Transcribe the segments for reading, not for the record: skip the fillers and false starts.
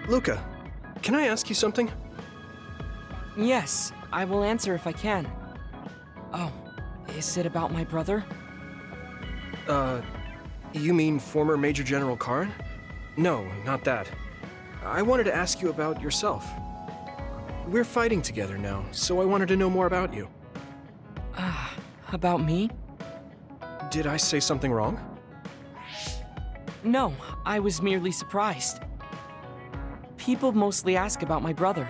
Luka, can I ask you something? Yes, I will answer if I can. Oh, is it about my brother? You mean former Major General Karin? No, not that. I wanted to ask you about yourself. We're fighting together now, so I wanted to know more about you. About me? Did I say something wrong? No, I was merely surprised. People mostly ask about my brother,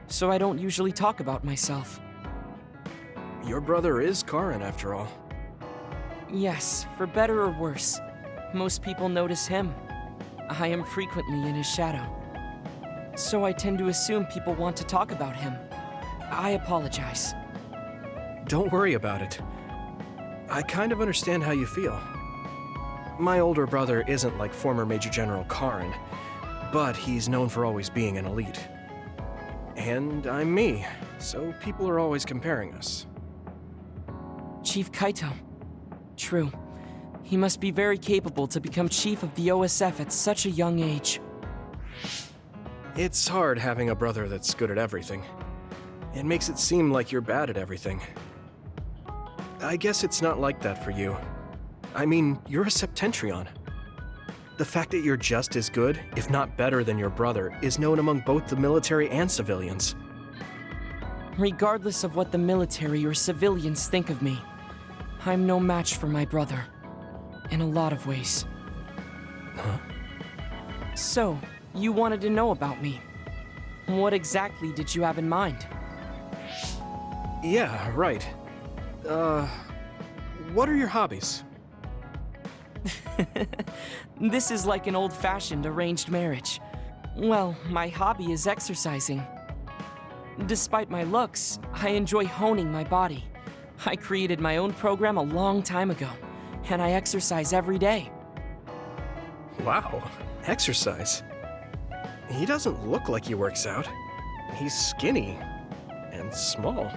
so I don't usually talk about myself. Your brother is Karin, after all. Yes, for better or worse. Most people notice him. I am frequently in his shadow. So I tend to assume people want to talk about him. I apologize. Don't worry about it. I kind of understand how you feel. My older brother isn't like former Major General Karin, but he's known for always being an elite. And I'm me, so people are always comparing us. Chief Kaito. True. He must be very capable to become chief of the OSF at such a young age. It's hard having a brother that's good at everything. It makes it seem like you're bad at everything. I guess it's not like that for you. I mean, you're a Septentrion. The fact that you're just as good, if not better than your brother, is known among both the military and civilians. Regardless of what the military or civilians think of me, I'm no match for my brother. In a lot of ways. Huh? So, you wanted to know about me. What exactly did you have in mind? Yeah, right. What are your hobbies? This is like an old-fashioned arranged marriage. Well, my hobby is exercising. Despite my looks, I enjoy honing my body. I created my own program a long time ago, and I exercise every day. Wow, exercise. He doesn't look like he works out. He's skinny and small.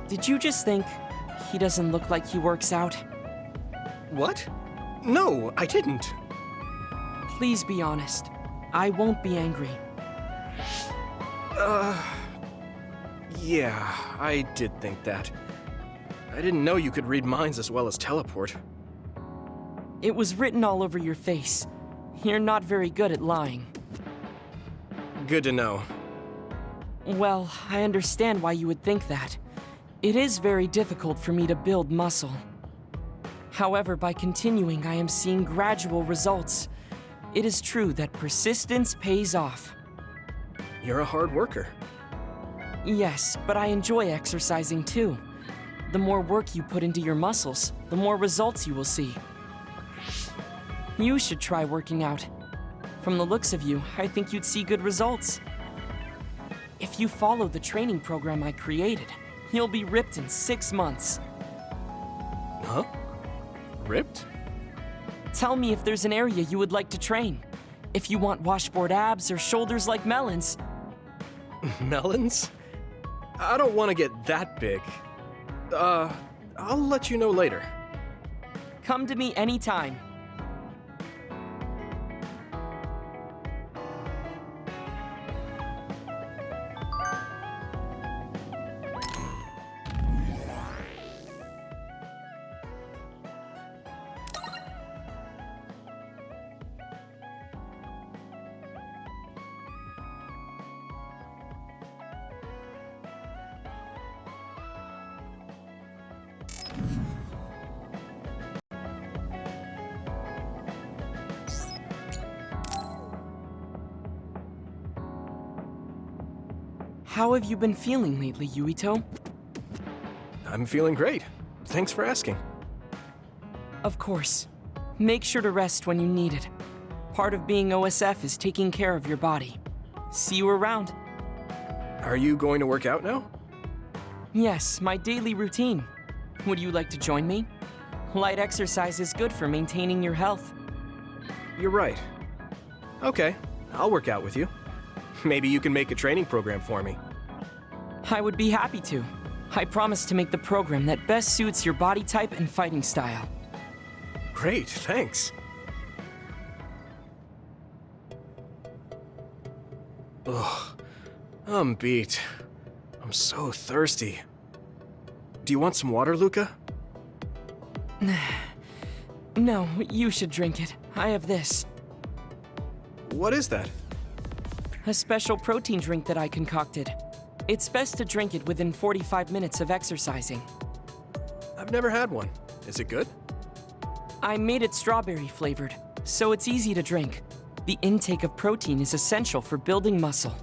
Did you just think he doesn't look like he works out? What? No, I didn't. Please be honest. I won't be angry. Yeah, I did think that. I didn't know you could read minds as well as teleport. It was written all over your face. You're not very good at lying. Good to know. Well, I understand why you would think that. It is very difficult for me to build muscle. However, by continuing, I am seeing gradual results. It is true that persistence pays off. You're a hard worker. Yes, but I enjoy exercising too. The more work you put into your muscles, the more results you will see. You should try working out. From the looks of you, I think you'd see good results. If you follow the training program I created, you'll be ripped in 6 months. Huh? Ripped? Tell me if there's an area you would like to train. If you want washboard abs or shoulders like melons. Melons? I don't want to get that big. I'll let you know later. Come to me anytime. How have you been feeling lately, Yuito? I'm feeling great. Thanks for asking. Of course. Make sure to rest when you need it. Part of being OSF is taking care of your body. See you around. Are you going to work out now? Yes, my daily routine. Would you like to join me? Light exercise is good for maintaining your health. You're right. Okay, I'll work out with you. Maybe you can make a training program for me. I would be happy to. I promise to make the program that best suits your body type and fighting style. Great, thanks. Ugh, I'm beat. I'm so thirsty. Do you want some water, Luka? No, you should drink it. I have this. What is that? A special protein drink that I concocted. It's best to drink it within 45 minutes of exercising. I've never had one. Is it good? I made it strawberry flavored, so it's easy to drink. The intake of protein is essential for building muscle.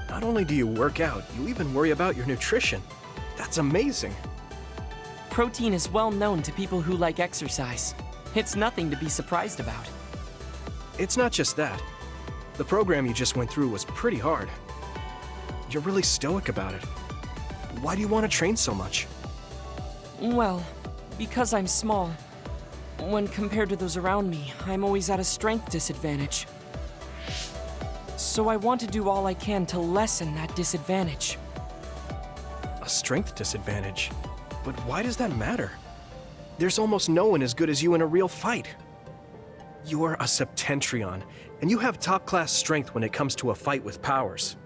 Not only do you work out, you even worry about your nutrition. That's amazing. Protein is well known to people who like exercise. It's nothing to be surprised about. It's not just that. The program you just went through was pretty hard. You're really stoic about it. Why do you want to train so much? Well, because I'm small. When compared to those around me, I'm always at a strength disadvantage. So I want to do all I can to lessen that disadvantage. A strength disadvantage? But why does that matter? There's almost no one as good as you in a real fight. You're a Septentrion, and you have top-class strength when it comes to a fight with powers.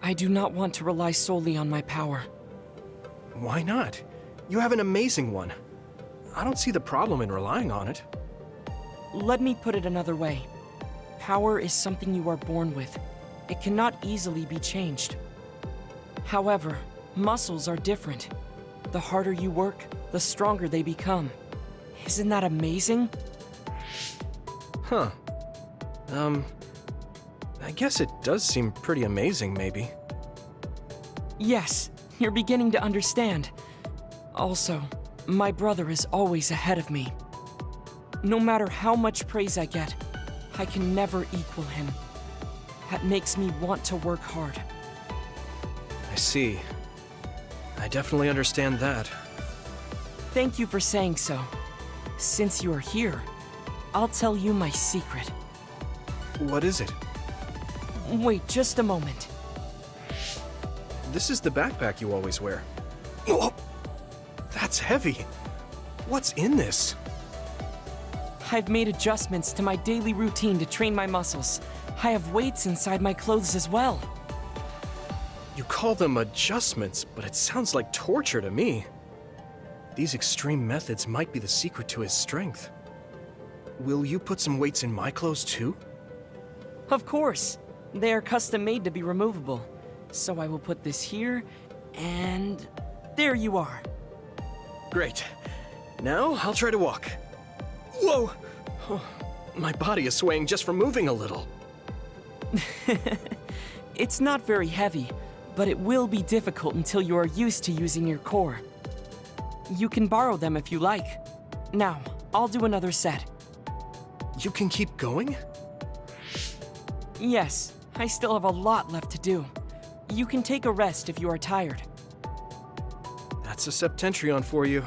I do not want to rely solely on my power. Why not? You have an amazing one. I don't see the problem in relying on it. Let me put it another way. Power is something you are born with. It cannot easily be changed. However, muscles are different. The harder you work, the stronger they become. Isn't that amazing? Huh. I guess it does seem pretty amazing, maybe. Yes, you're beginning to understand. Also, my brother is always ahead of me. No matter how much praise I get, I can never equal him. That makes me want to work hard. I see. I definitely understand that. Thank you for saying so. Since you are here, I'll tell you my secret. What is it? Wait just a moment. This is the backpack you always wear. Oh, that's heavy. What's in this? I've made adjustments to my daily routine to train my muscles. I have weights inside my clothes as well. You call them adjustments, but it sounds like torture to me. These extreme methods might be the secret to his strength. Will you put some weights in my clothes too? Of course. They are custom made to be removable. So I will put this here, and there you are. Great. Now I'll try to walk. Whoa! Oh, my body is swaying just from moving a little. It's not very heavy, but it will be difficult until you are used to using your core. You can borrow them if you like. Now, I'll do another set. You can keep going? Yes, I still have a lot left to do. You can take a rest if you are tired. That's a Septentrion for you.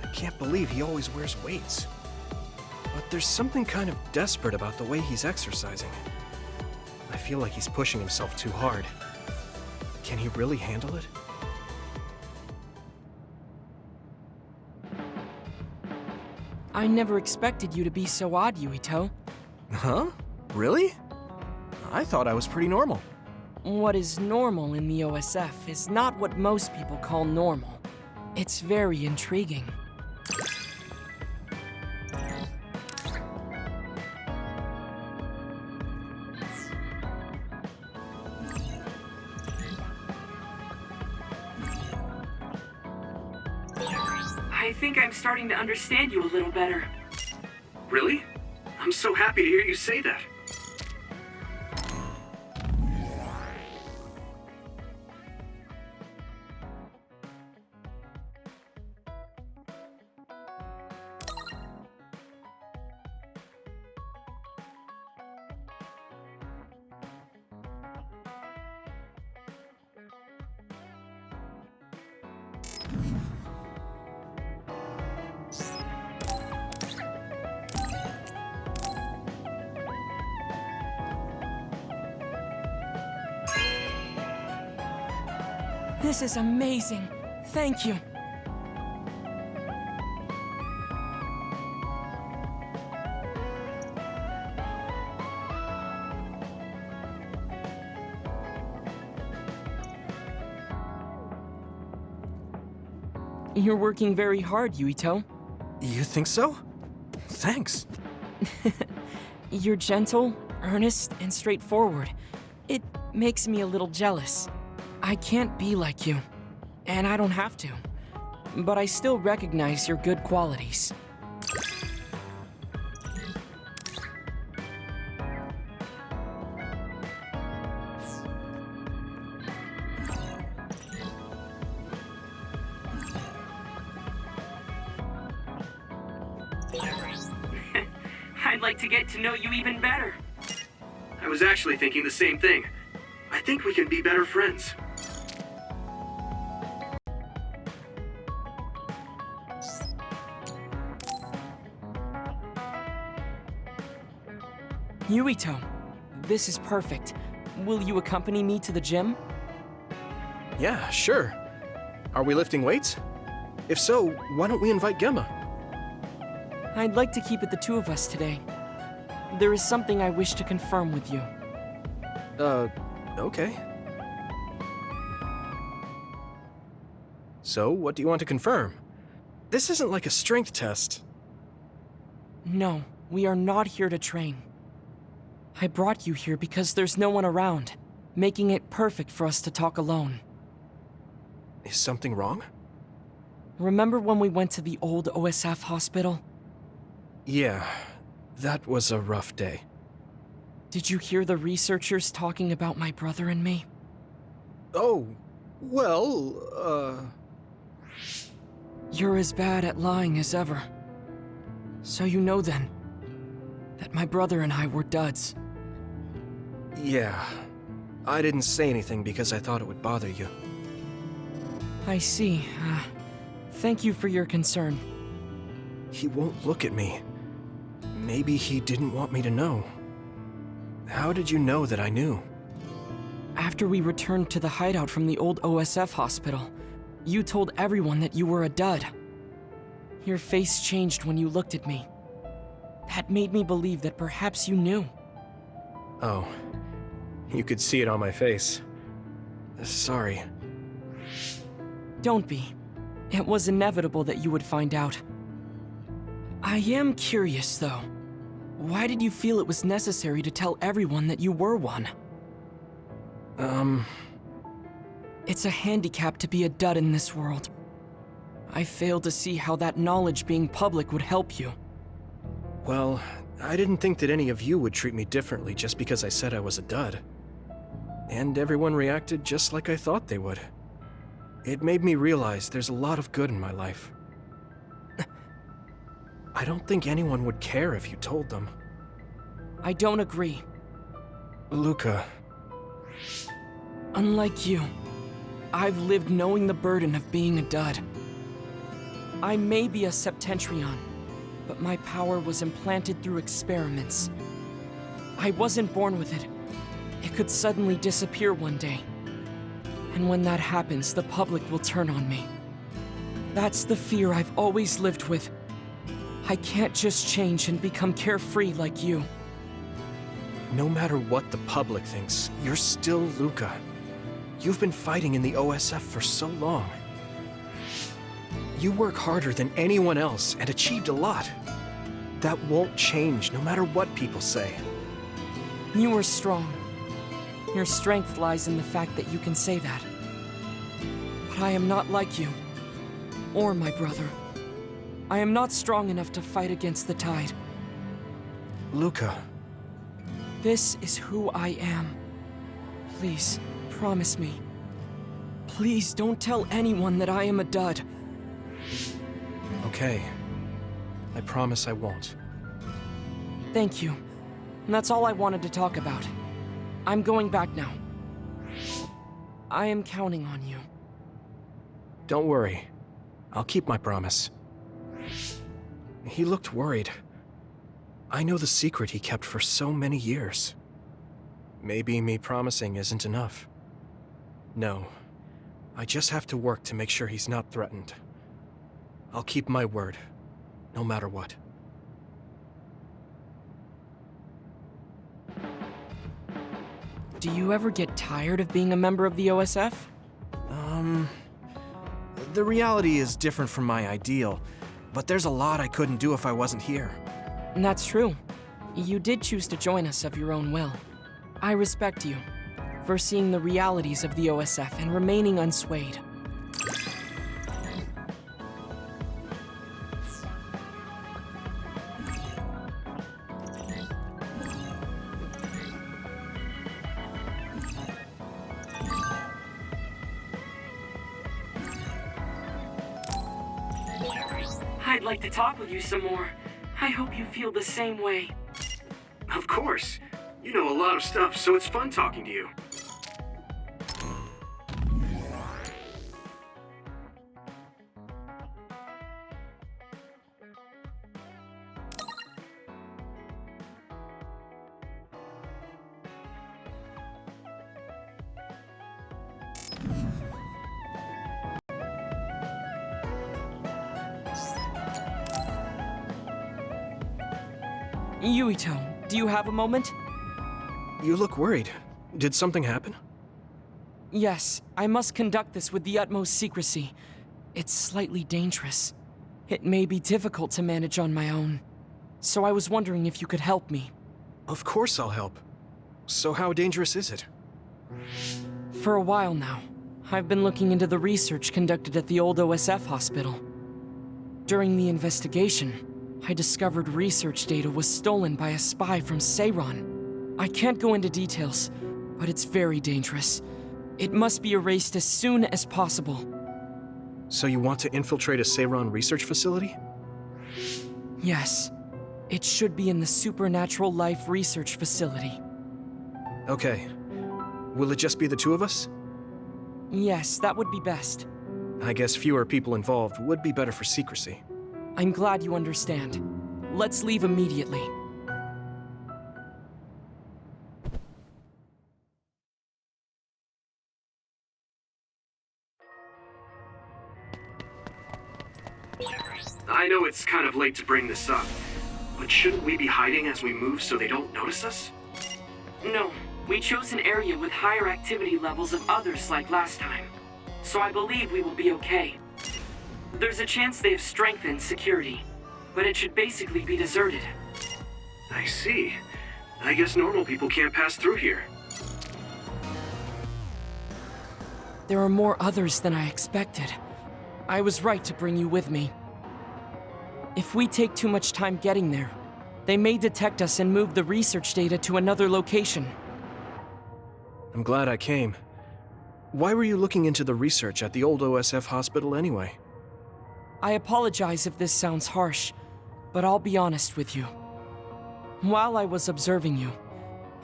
I can't believe he always wears weights. But there's something kind of desperate about the way he's exercising. I feel like he's pushing himself too hard. Can he really handle it? I never expected you to be so odd, Yuito. Huh? Really? I thought I was pretty normal. What is normal in the OSF is not what most people call normal. It's very intriguing. I think I'm starting to understand you a little better. Really? I'm so happy to hear you say that. This is amazing. Thank you. You're working very hard, Yuito. You think so? Thanks. You're gentle, earnest, and straightforward. It makes me a little jealous. I can't be like you, and I don't have to. But I still recognize your good qualities. I'd like to get to know you even better. I was actually thinking the same thing. I think we can be better friends. Yuito, this is perfect. Will you accompany me to the gym? Yeah, sure. Are we lifting weights? If so, why don't we invite Gemma? I'd like to keep it the two of us today. There is something I wish to confirm with you. Okay. So, what do you want to confirm? This isn't like a strength test. No, we are not here to train. I brought you here because there's no one around, making it perfect for us to talk alone. Is something wrong? Remember when we went to the old OSF hospital? Yeah, that was a rough day. Did you hear the researchers talking about my brother and me? Oh, well, You're as bad at lying as ever. So you know then, that my brother and I were duds. Yeah. I didn't say anything because I thought it would bother you. I see. Thank you for your concern. He won't look at me. Maybe he didn't want me to know. How did you know that I knew? After we returned to the hideout from the old OSF hospital, you told everyone that you were a dud. Your face changed when you looked at me. That made me believe that perhaps you knew. Oh. You could see it on my face. Sorry. Don't be. It was inevitable that you would find out. I am curious, though. Why did you feel it was necessary to tell everyone that you were one? It's a handicap to be a dud in this world. I fail to see how that knowledge being public would help you. Well, I didn't think that any of you would treat me differently just because I said I was a dud. And everyone reacted just like I thought they would. It made me realize there's a lot of good in my life. I don't think anyone would care if you told them. I don't agree. Luka. Unlike you, I've lived knowing the burden of being a dud. I may be a Septentrion, but my power was implanted through experiments. I wasn't born with it. It could suddenly disappear one day. And when that happens, the public will turn on me. That's the fear I've always lived with. I can't just change and become carefree like you. No matter what the public thinks, you're still Luka. You've been fighting in the OSF for so long. You work harder than anyone else and achieved a lot. That won't change no matter what people say. You are strong. Your strength lies in the fact that you can say that. But I am not like you, or my brother. I am not strong enough to fight against the tide. Luka. This is who I am. Please, promise me. Please don't tell anyone that I am a dud. Okay. I promise I won't. Thank you. And that's all I wanted to talk about. I'm going back now. I am counting on you. Don't worry. I'll keep my promise. He looked worried. I know the secret he kept for so many years. Maybe me promising isn't enough. No. I just have to work to make sure he's not threatened. I'll keep my word, no matter what. Do you ever get tired of being a member of the OSF? The reality is different from my ideal, but there's a lot I couldn't do if I wasn't here. And that's true. You did choose to join us of your own will. I respect you for seeing the realities of the OSF and remaining unswayed. I'd like to talk with you some more. I hope you feel the same way. Of course. You know a lot of stuff, so it's fun talking to you. Yuito, do you have a moment? You look worried. Did something happen? Yes, I must conduct this with the utmost secrecy. It's slightly dangerous. It may be difficult to manage on my own. So I was wondering if you could help me. Of course I'll help. So how dangerous is it? For a while now, I've been looking into the research conducted at the old OSF hospital. During the investigation, I discovered research data was stolen by a spy from Seiron. I can't go into details, but it's very dangerous. It must be erased as soon as possible. So you want to infiltrate a Seiron research facility? Yes. It should be in the Supernatural Life Research Facility. Okay. Will it just be the two of us? Yes, that would be best. I guess fewer people involved would be better for secrecy. I'm glad you understand. Let's leave immediately. I know it's kind of late to bring this up, but shouldn't we be hiding as we move so they don't notice us? No, we chose an area with higher activity levels of others like last time. So I believe we will be okay. There's a chance they have strengthened security, but it should basically be deserted. I see. I guess normal people can't pass through here. There are more others than I expected. I was right to bring you with me. If we take too much time getting there, they may detect us and move the research data to another location. I'm glad I came. Why were you looking into the research at the old OSF hospital anyway? I apologize if this sounds harsh, but I'll be honest with you. While I was observing you,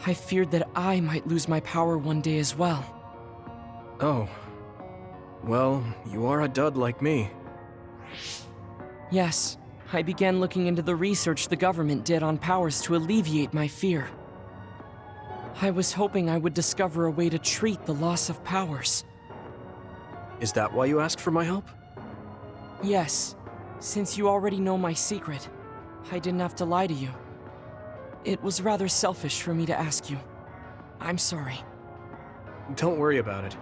I feared that I might lose my power one day as well. Oh. Well, you are a dud like me. Yes, I began looking into the research the government did on powers to alleviate my fear. I was hoping I would discover a way to treat the loss of powers. Is that why you asked for my help? Yes, since you already know my secret, I didn't have to lie to you. It was rather selfish for me to ask you. I'm sorry. Don't worry about it.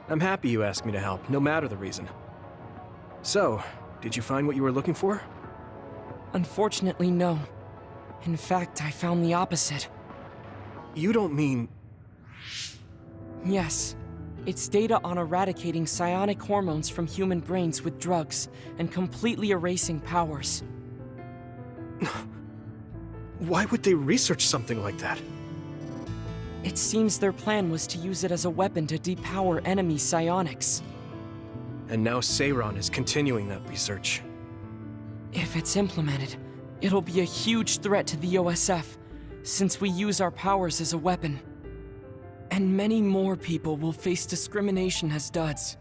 I'm happy you asked me to help, no matter the reason. So, did you find what you were looking for? Unfortunately, no. In fact, I found the opposite. You don't mean... Yes. It's data on eradicating psionic hormones from human brains with drugs and completely erasing powers. Why would they research something like that? It seems their plan was to use it as a weapon to depower enemy psionics. And now Seiron is continuing that research. If it's implemented, it'll be a huge threat to the OSF, since we use our powers as a weapon. And many more people will face discrimination as duds.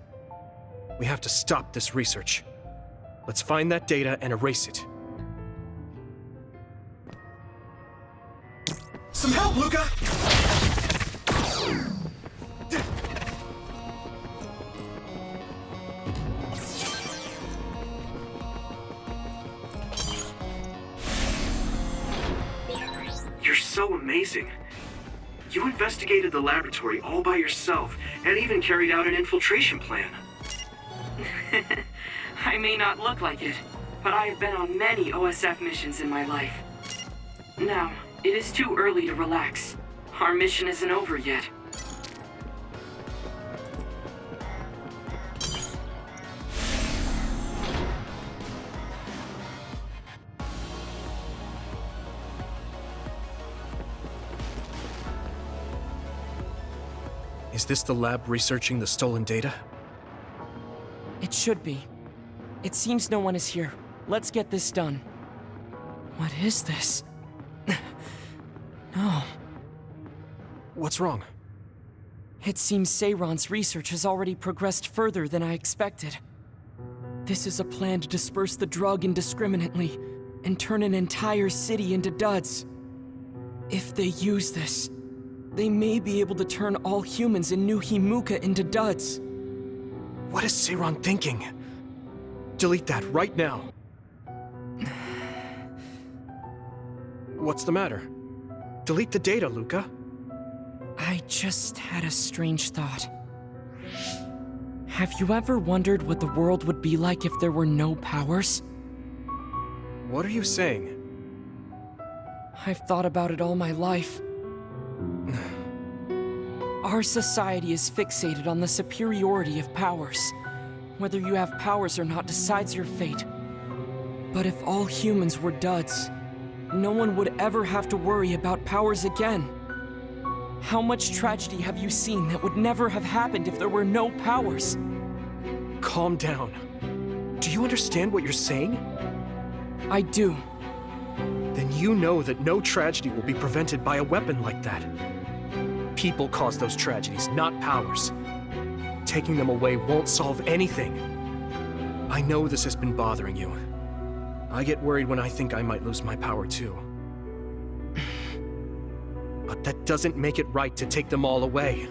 We have to stop this research. Let's find that data and erase it. Some help, Luka! You're so amazing. You investigated the laboratory all by yourself, and even carried out an infiltration plan. I may not look like it, but I have been on many OSF missions in my life. Now, it is too early to relax. Our mission isn't over yet. Is this the lab researching the stolen data? It should be. It seems no one is here. Let's get this done. What is this? No. What's wrong? It seems Seiron's research has already progressed further than I expected. This is a plan to disperse the drug indiscriminately and turn an entire city into duds. If they use this, they may be able to turn all humans in New Himuka into duds. What is Seiron thinking? Delete that right now. What's the matter? Delete the data, Luka. I just had a strange thought. Have you ever wondered what the world would be like if there were no powers? What are you saying? I've thought about it all my life. Our society is fixated on the superiority of powers. Whether you have powers or not decides your fate. But if all humans were duds, no one would ever have to worry about powers again. How much tragedy have you seen that would never have happened if there were no powers? Calm down. Do you understand what you're saying? I do. Then you know that no tragedy will be prevented by a weapon like that. People cause those tragedies, not powers. Taking them away won't solve anything. I know this has been bothering you. I get worried when I think I might lose my power too. But that doesn't make it right to take them all away.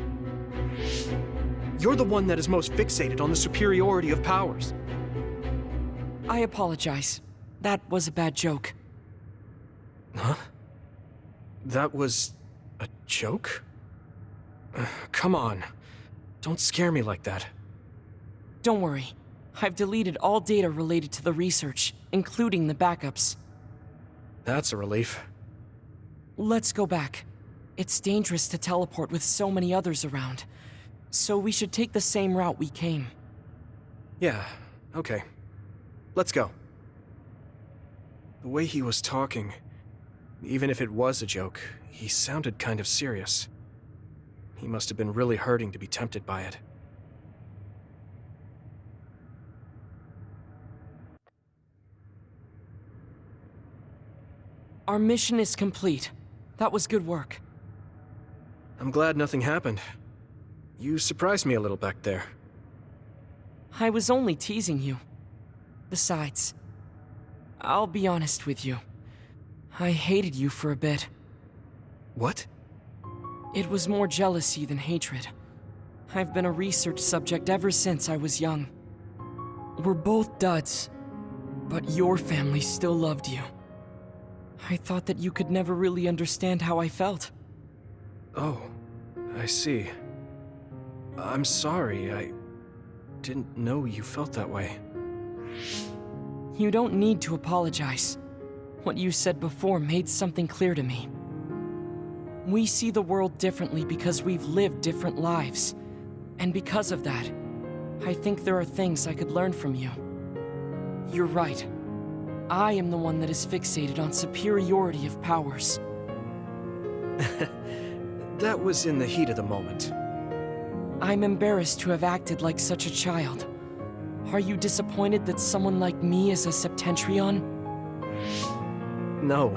You're the one that is most fixated on the superiority of powers. I apologize. That was a bad joke. Huh? That was a joke? Come on. Don't scare me like that. Don't worry. I've deleted all data related to the research, including the backups. That's a relief. Let's go back. It's dangerous to teleport with so many others around, so we should take the same route we came. Yeah, okay. Let's go. The way he was talking, even if it was a joke, he sounded kind of serious. He must have been really hurting to be tempted by it. Our mission is complete. That was good work. I'm glad nothing happened. You surprised me a little back there. I was only teasing you. Besides, I'll be honest with you. I hated you for a bit. What? It was more jealousy than hatred. I've been a research subject ever since I was young. We're both duds, but your family still loved you. I thought that you could never really understand how I felt. Oh, I see. I'm sorry, I didn't know you felt that way. You don't need to apologize. What you said before made something clear to me. We see the world differently because we've lived different lives. And because of that, I think there are things I could learn from you. You're right. I am the one that is fixated on superiority of powers. That was in the heat of the moment. I'm embarrassed to have acted like such a child. Are you disappointed that someone like me is a Septentrion? No.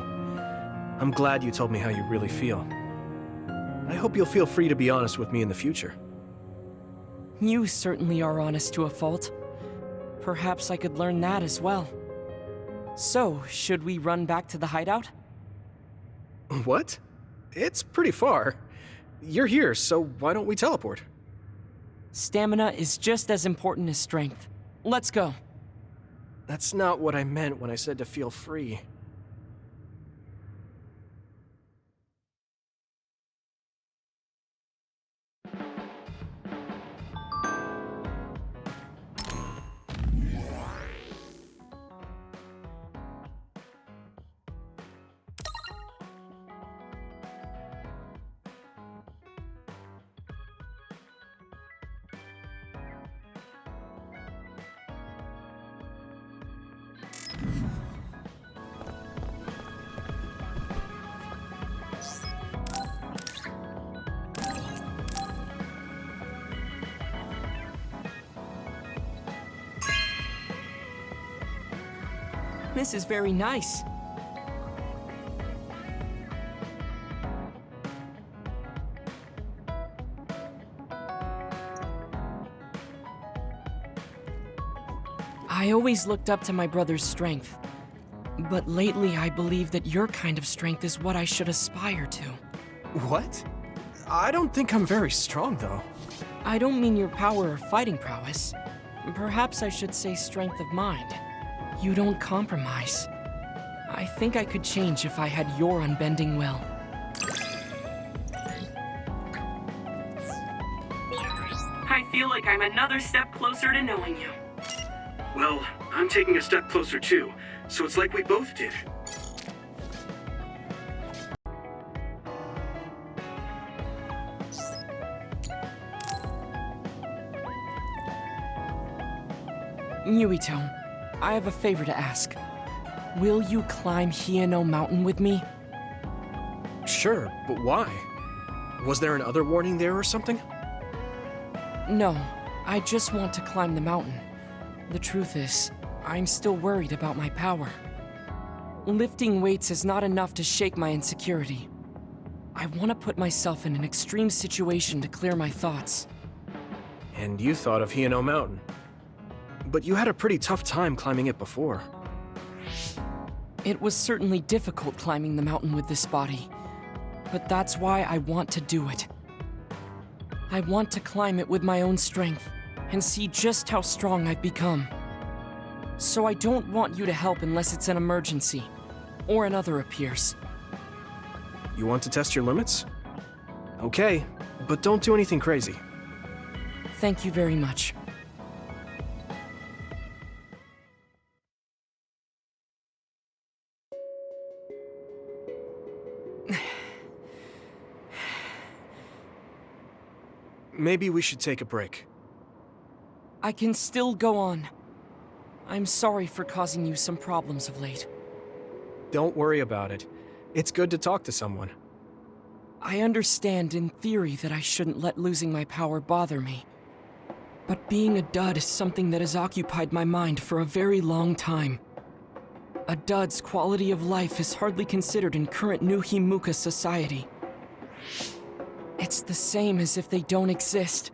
I'm glad you told me how you really feel. I hope you'll feel free to be honest with me in the future. You certainly are honest to a fault. Perhaps I could learn that as well. So, should we run back to the hideout? What? It's pretty far. You're here, so why don't we teleport? Stamina is just as important as strength. Let's go. That's not what I meant when I said to feel free. This is very nice. I always looked up to my brother's strength. But lately, I believe that your kind of strength is what I should aspire to. What? I don't think I'm very strong, though. I don't mean your power or fighting prowess. Perhaps I should say strength of mind. You don't compromise. I think I could change if I had your unbending will. I feel like I'm another step closer to knowing you. Well, I'm taking a step closer too, so it's like we both did. Yuito, I have a favor to ask. Will you climb Hieno Mountain with me? Sure, but why? Was there another warning there or something? No, I just want to climb the mountain. The truth is, I'm still worried about my power. Lifting weights is not enough to shake my insecurity. I want to put myself in an extreme situation to clear my thoughts. And you thought of Hieno Mountain. But you had a pretty tough time climbing it before. It was certainly difficult climbing the mountain with this body, but that's why I want to do it. I want to climb it with my own strength and see just how strong I've become. So I don't want you to help unless it's an emergency, or another appears. You want to test your limits? Okay, but don't do anything crazy. Thank you very much. Maybe we should take a break. I can still go on. I'm sorry for causing you some problems of late. Don't worry about it. It's good to talk to someone. I understand in theory that I shouldn't let losing my power bother me. But being a dud is something that has occupied my mind for a very long time. A dud's quality of life is hardly considered in current New Himuka society. It's the same as if they don't exist.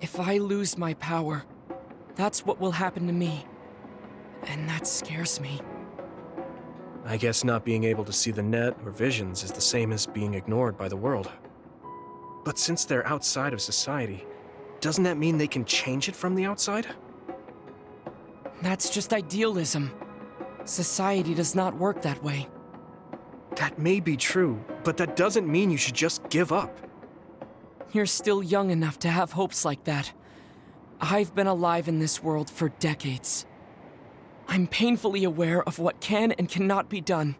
If I lose my power, that's what will happen to me. And that scares me. I guess not being able to see the net or visions is the same as being ignored by the world. But since they're outside of society, doesn't that mean they can change it from the outside? That's just idealism. Society does not work that way. That may be true, but that doesn't mean you should just give up. You're still young enough to have hopes like that. I've been alive in this world for decades. I'm painfully aware of what can and cannot be done.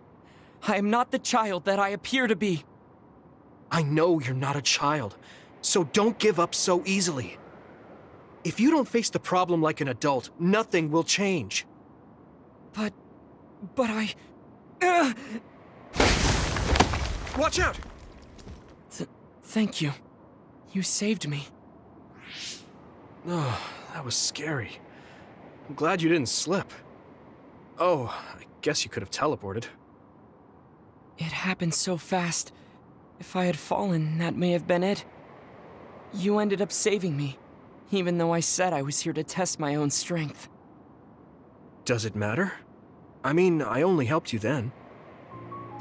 I am not the child that I appear to be. I know you're not a child, so don't give up so easily. If you don't face the problem like an adult, nothing will change. But I... Watch out! Thank you. You saved me. Oh, that was scary. I'm glad you didn't slip. Oh, I guess you could have teleported. It happened so fast. If I had fallen, that may have been it. You ended up saving me, even though I said I was here to test my own strength. Does it matter? I mean, I only helped you then.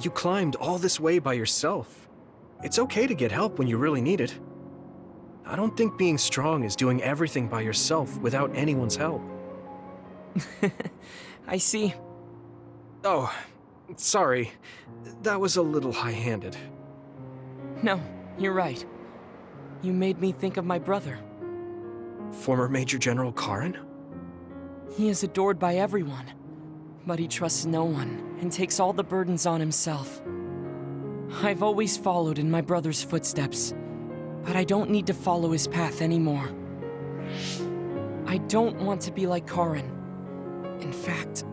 You climbed all this way by yourself. It's okay to get help when you really need it. I don't think being strong is doing everything by yourself without anyone's help. I see. Oh, sorry. That was a little high-handed. No, you're right. You made me think of my brother. Former Major General Karin? He is adored by everyone, but he trusts no one and takes all the burdens on himself. I've always followed in my brother's footsteps, but I don't need to follow his path anymore. I don't want to be like Karin. In fact,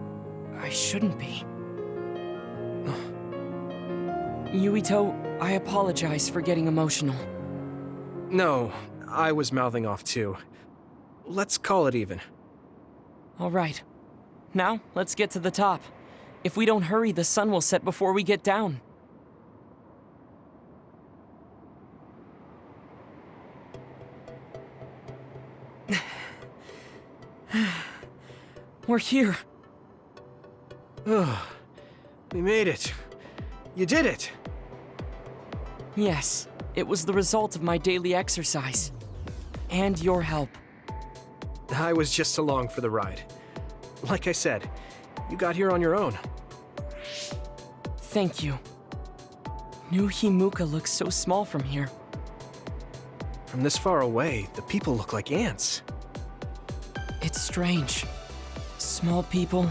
I shouldn't be. Yuito, I apologize for getting emotional. No, I was mouthing off too. Let's call it even. All right. Now, let's get to the top. If we don't hurry, the sun will set before we get down. We're here. Oh, we made it. You did it. Yes, it was the result of my daily exercise. And your help. I was just along for the ride. Like I said, you got here on your own. Thank you. New Himuka looks so small from here. From this far away, the people look like ants. It's strange. Small people,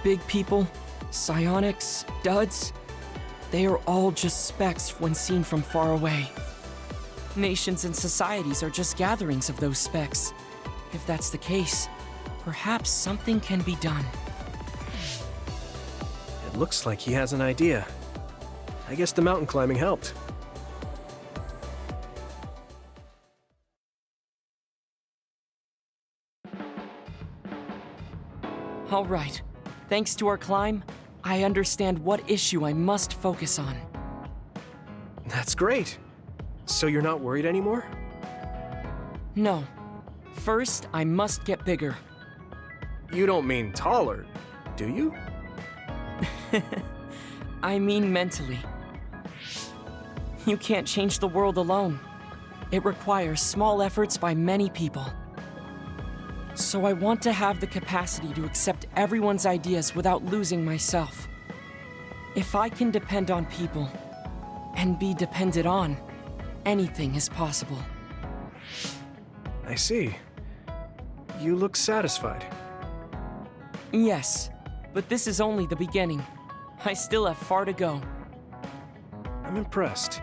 big people, psionics, duds. They are all just specks when seen from far away. Nations and societies are just gatherings of those specks. If that's the case, perhaps something can be done. It looks like he has an idea. I guess the mountain climbing helped. All right. Thanks to our climb, I understand what issue I must focus on. That's great. So you're not worried anymore? No. First, I must get bigger. You don't mean taller, do you? I mean mentally. You can't change the world alone. It requires small efforts by many people. So I want to have the capacity to accept everyone's ideas without losing myself. If I can depend on people, and be depended on, anything is possible. I see. You look satisfied. Yes, but this is only the beginning. I still have far to go. I'm impressed.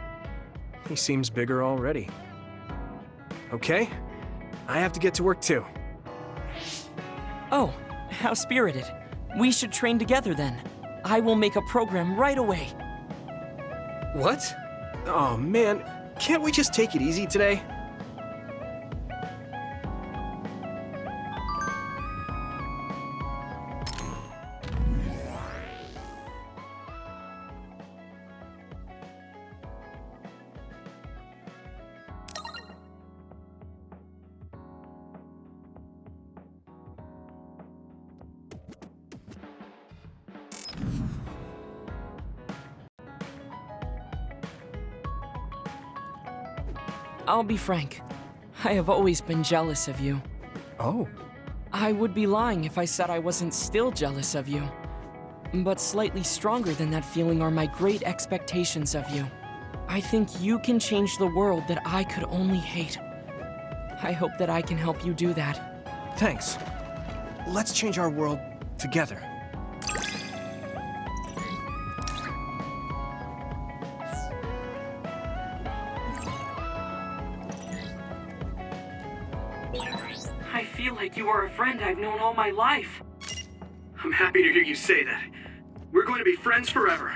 He seems bigger already. Okay, I have to get to work too. Oh, how spirited. We should train together then. I will make a program right away. What? Oh man, can't we just take it easy today? I'll be frank. I have always been jealous of you. Oh. I would be lying if I said I wasn't still jealous of you. But slightly stronger than that feeling are my great expectations of you. I think you can change the world that I could only hate. I hope that I can help you do that. Thanks. Let's change our world together. I feel like you are a friend I've known all my life. I'm happy to hear you say that. We're going to be friends forever.